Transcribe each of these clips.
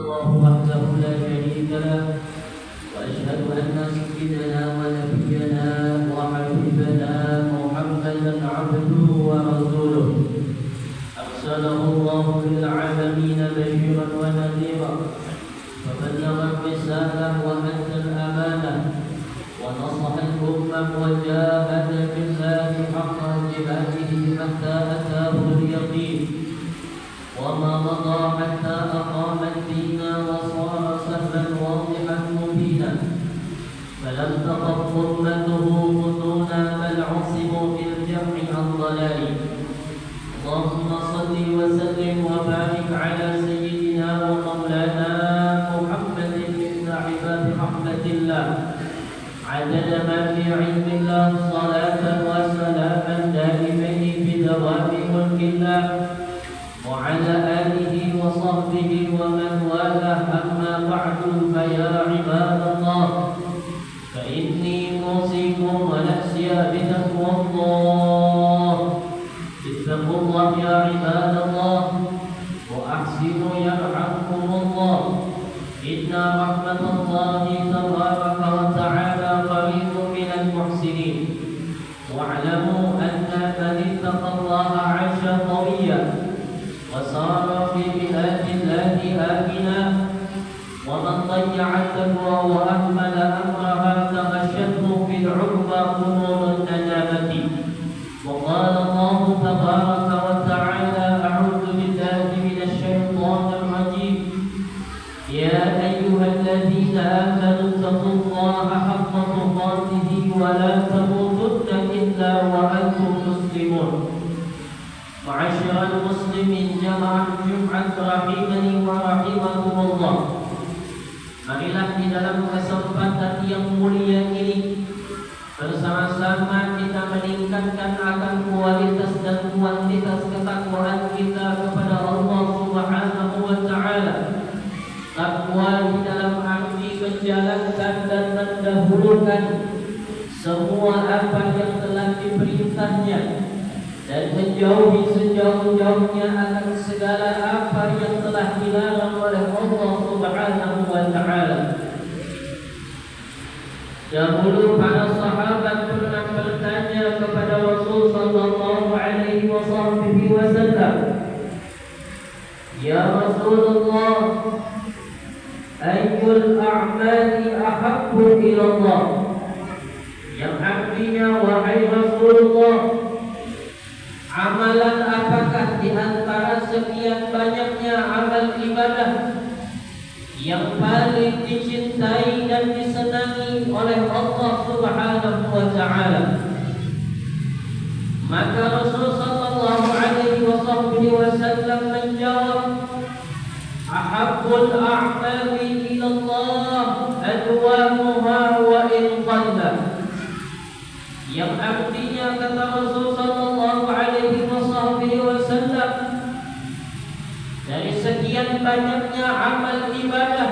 الله وحده لا شريك له وأشهد أن سيدنا ونبينا وحبيبنا محمدا عبده ورسوله أرسله الله للعالمين بشيرا ونذيرا فبلغ الرسالة وأدى الأمانة ونصح الأمة وجاهد في الله حق جهاده حتى أتاه اليقين وما مضى حتى أقام الدين وصار سهلا واضحا مبينا فلم تقف أمته فتونا بل عصموا في الجمع عن ضلال. اللهم صل وسلم وبارك على سيدنا ومولانا محمد بن عباد رحمة الله عدد ما في علم الله صلاة وسلاما دائمين بدوام ملك الله وعلى آله وصحبه ومن والاه. أما بعد فيا عباد الله فإني أوصيكم ونفسي بتقوى الله. اتقوا الله يا عباد الله وأحسنوا يرحمكم الله إن رحمة الله تبارك وتعالى قريب من المحسنين. واعلموا أن من اتقى الله عاش طويا وصار في بلاد الله آمنا ومن ضيع التقوى وأهمل أمرها تغشته في العقبى أمور الندامة. وقال الله تبارك وتعالى أعوذ بالله من الشيطان الرجيم يا أيها الذين آمنوا اتقوا الله حق تقاته ولا تموتن إلا وأنتم مسلمون. معاشر المسلمين jamaah Jumat rahimani wa rahimakumullah. Marilah di dalam kesempatan yang mulia ini bersama-sama kita meningkatkan akan kualitas dan kuantitas ketakwaan kita kepada Allah Subhanahu wa taala. Takwa di dalam arti menjalankan dan mendahulukan semua apa yang telah diperintahnya dan menjauhi sejauh-jauhnya akan segala apa yang telah dilarang oleh Allah Subhanahu wa taala. Dahulu para sahabat pernah bertanya kepada Rasul sallallahu alaihi wasallam, "Ya Rasulullah, ayyul a'mali ahabbu ila Allah?" Yang artinya, wahai Rasulullah, amalan apakah di antara sekian banyaknya amal ibadah yang paling dicintai dan disenangi oleh Allah Subhanahu wa taala? Maka Rasul sallallahu alaihi wasallam menjawab, ahabbul a'mali ila Allah adwamuha wa in qalla. Yang artinya, kata Rasul sallallahu alaihi wasallam, dari sekian banyaknya amal ibadah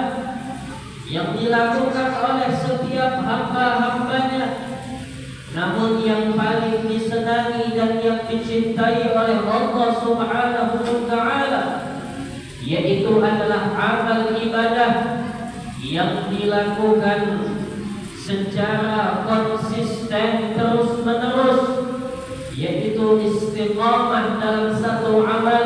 yang dilakukan oleh setiap hamba-hambanya, namun yang paling disenangi dan yang dicintai oleh Allah Subhanahu wa taala yaitu adalah amal ibadah yang dilakukan secara konsisten terus-menerus, yaitu istiqamah dalam satu amal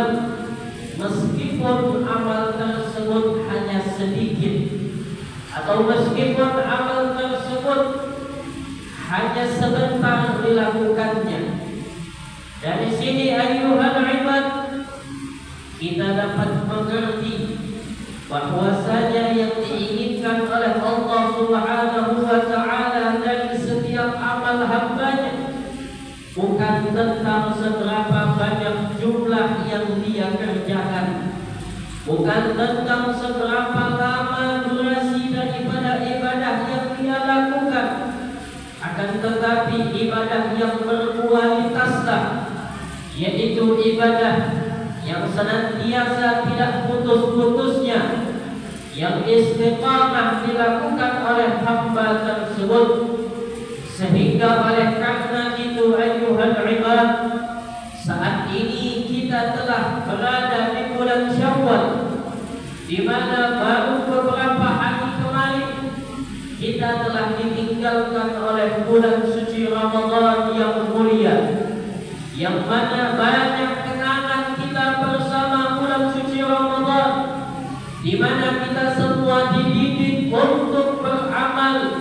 meskipun amal tersebut hanya sedikit atau meskipun amal tersebut hanya sebentar dilakukannya. Dari sini ayyuhal ibad, kita dapat mengerti bahwasanya yang diinginkan oleh Allah Subhanahu wa taala dari setiap amal hambanya bukan tentang seberapa banyak jumlah yang dia kerjakan, bukan tentang seberapa lama durasi daripada ibadah yang dia lakukan, akan tetapi ibadah yang berkualitaslah, yaitu ibadah yang senantiasa tidak putus-putusnya, yang istiqamah dilakukan oleh hamba tersebut. Sehingga oleh karena itu ayyuhal ibad, saat ini kita telah berada di bulan Syawal, di mana baru beberapa hari kemarin kita telah ditinggalkan oleh bulan suci Ramadan yang mulia, yang mana banyak kenangan kita bersama bulan suci Ramadan, di mana kita semua dididik untuk beramal,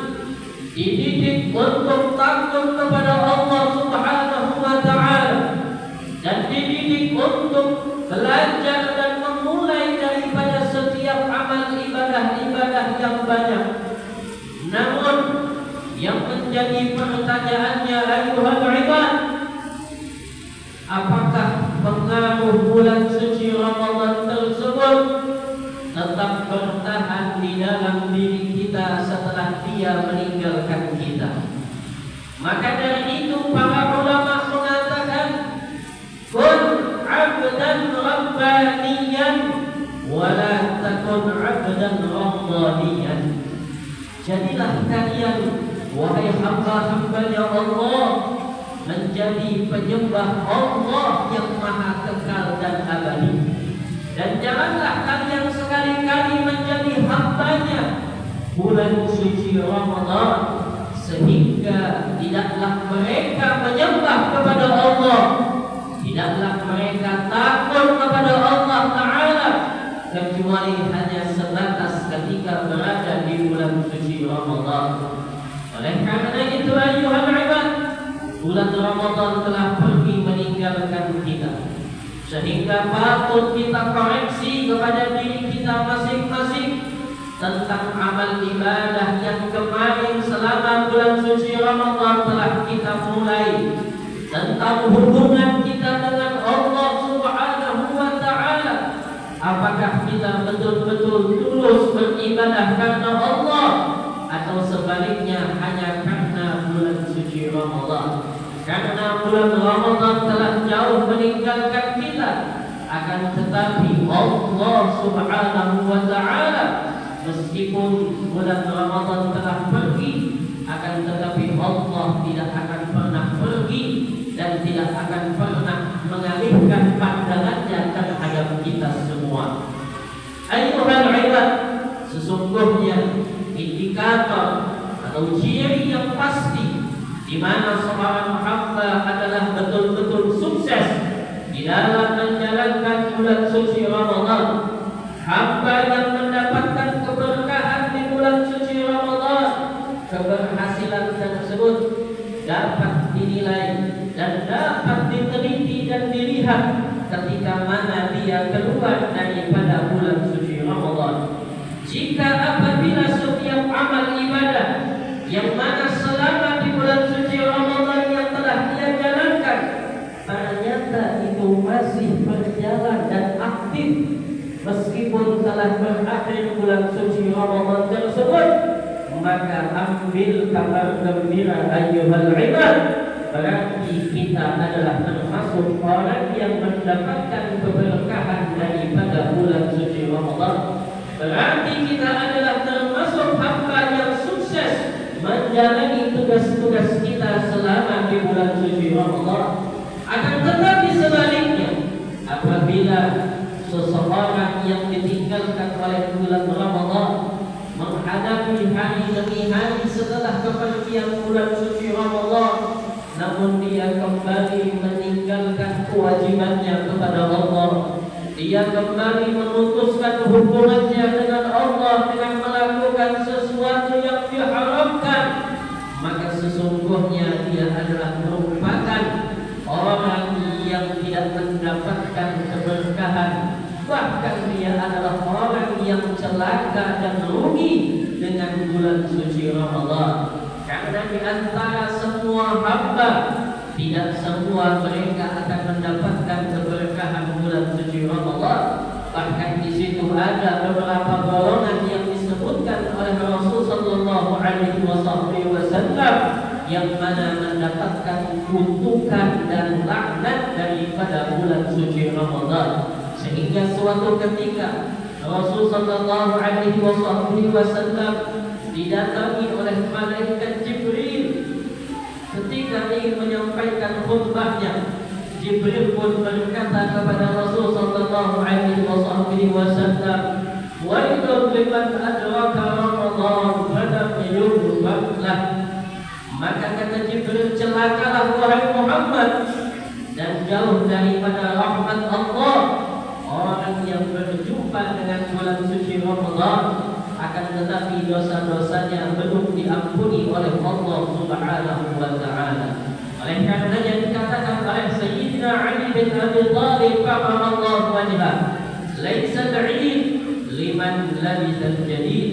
dididik untuk takut kepada Allah Subhanahu wa Ta'ala, dan dididik untuk belajar dan memulai daripada setiap amal ibadah-ibadah yang banyak. Namun yang menjadi pertanyaannya, ayuhal ibad, apakah pengaruh bulan suci Ramadan tersebut tetap bertahan di dalam diri kita setelah dia meninggalkan kita? Maka dari itu para ulama mengatakan, kun abdan rabbaniyan wala takun abdan rabbaniyan. Jadilah kalian, wahai hamba-hambanya Allah, menjadi penyembah Allah yang maha kekal dan abadi. Dan janganlah kalian sekali-kali menjadi hambanya bulan suci Ramadan, sehingga tidaklah mereka menyembah kepada Allah, tidaklah mereka takut kepada Allah Ta'ala, kecuali hanya sebatas ketika berada di bulan suci Ramadan. Oleh karena itu, ayuhal ibad, bulan Ramadan telah pergi meninggalkan kita, sehingga patut kita koreksi kepada diri kita masing-masing tentang amal ibadah yang kemarin selama bulan suci Ramadan telah kita mulai, tentang hubungan kita dengan Allah Subhanahu wa Ta'ala. Apakah kita betul-betul tulus beribadah karena Allah, atau sebaliknya hanya karena bulan suci Ramadan? Karena bulan Ramadan telah jauh meninggalkan kita, akan tetapi Allah Subhanahu wa Ta'ala, meskipun bulan Ramadan telah pergi, akan tetapi Allah tidak akan pernah pergi dan tidak akan pernah mengalihkan pandangannya terhadap kita semua. Ayuhal ibad, sesungguhnya indikator atau ciri yang pasti di mana seorang hamba adalah betul-betul sukses di dalam menjalankan bulan suci Ramadan, hamba yang mendapatkan keberkahan di bulan suci Ramadan, keberhasilan tersebut dapat dinilai dan dapat diteliti dan dilihat ketika mana dia keluar daripada bulan suci Ramadan. Jika apabila setiap amal ibadah yang mana selama di bulan suci Ramadan yang telah dia jalankan ternyata itu masih berjalan dan aktif meskipun telah berakhir bulan suci Ramadan tersebut, maka ambil kabar gembira ayyuhal ibad, berarti kita adalah termasuk orang yang mendapatkan keberkahan daripada bulan suci Ramadan. Berarti kita adalah termasuk hamba yang sukses menjalani tugas-tugas kita selama di bulan suci Ramadan. Akan tetapi sebaliknya, apabila seseorang yang ditinggalkan oleh bulan Ramadan menghadapi hari demi hari setelah kepergian bulan suci Ramadan, namun dia kembali meninggalkan kewajibannya kepada Allah, dia kembali memutuskan hubungannya dengan Allah dengan melakukan sesuatu yang diharamkan, maka sesungguhnya dia adalah merupakan orang yang tidak mendapatkan keberkahan. Bahkan dia adalah orang yang celaka dan rugi dengan bulan suci Ramadan. Karena di antara semua hamba, tidak semua mereka akan mendapatkan keberkahan bulan suci Ramadan. Bahkan di situ ada beberapa golongan yang disebutkan oleh Rasul sallallahu alaihi wasallam yang mana mendapatkan kutukan dan laknat daripada bulan suci Ramadan. Sehingga suatu ketika Rasul sallallahu alaihi wasallam didatangi oleh malaikat Jibril ketika ingin menyampaikan khutbahnya. Jibril pun berkata kepada Rasul sallallahu alaihi wasallam, Wailun liman adraka Ramadan falam yughfar lah. Maka kata Jibril, celakalah wahai Muhammad, dan jauh daripada rahmat Allah orang yang berjumpa dengan bulan suci Ramadan, akan tetapi dosa-dosanya belum diampuni oleh Allah Subhanahu wa taala. Oleh karenanya dikatakan oleh Sayyidina Ali bin Abi Thalib karramallahu wajhah, laisa al-'id liman labisa al-jadid,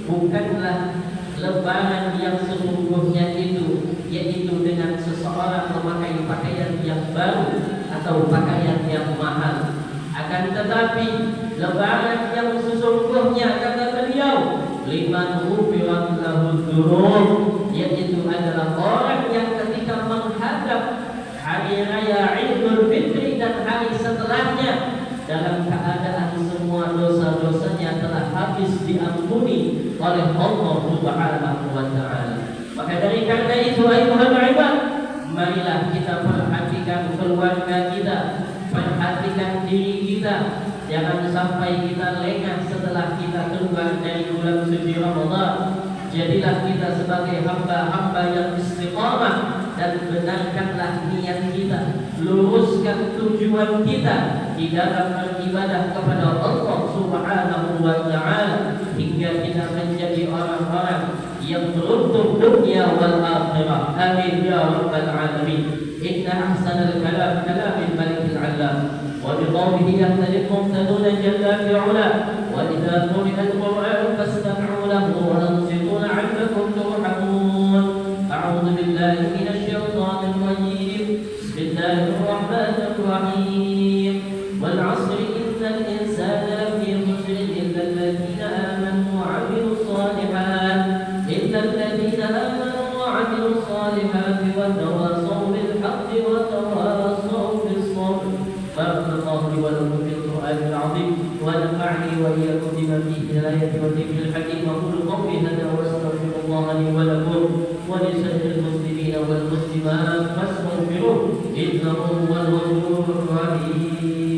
bukanlah lebaran yang sesungguhnya itu yaitu dengan seseorang memakai pakaian yang baru atau pakaian yang mahal. Akan tetapi lebaran yang sesungguhnya, kata beliau, liman ghufirat lahu dzunub, yaitu adalah orang yang ketika menghadap hari raya Idul Fitri dan hari setelahnya dalam keadaan semua dosa-dosanya telah habis diampuni oleh Allah Subhanahu wa taala. Maka dari karena itu ayuhal ibad, marilah kita perhatikan keluarga kita, perhatikan diri kita. Jangan sampai kita lengah setelah kita keluar dari bulan suci Ramadan. Jadilah kita sebagai hamba-hamba yang istiqamah, dan benarkanlah niat kita, luruskan tujuan kita di dalam beribadah kepada Allah Subhanahu wa taala, hingga kita menjadi orang-orang yang beruntung dunia wal akhirah. Amin ya rabbal alamin. Inna ahsanal kalam kalamil malikil alam, wa biqawlihi yahtadil muhtaduna jalla fi'ula, wa idha quri'a al-Qur'an fastami'u lahu wa ansitu la'allakum turhamun. A'udzu billahi minasy syaithanir rajim. Bismillahir rahmanir rahim. Wal 'asri innal insana lafi khusr illa alladhina amanu wa 'amilus shalihat, illa alladhina amanu wa 'amilus shalihat wa tawassaw bil haqqi wa tawassaw bis sabr. Barakallahu li wa lakum fil Qur'anil 'azim wa nafa'ani wa iyyakum bima fihi min al-ayati wa dhikril hakim. Aqulu qawli hadha wa astaghfirullaha li wa lakum wa li sa'iril muslimina wal muslimat fastaghfiruhu innahu huwal ghafurur rahim.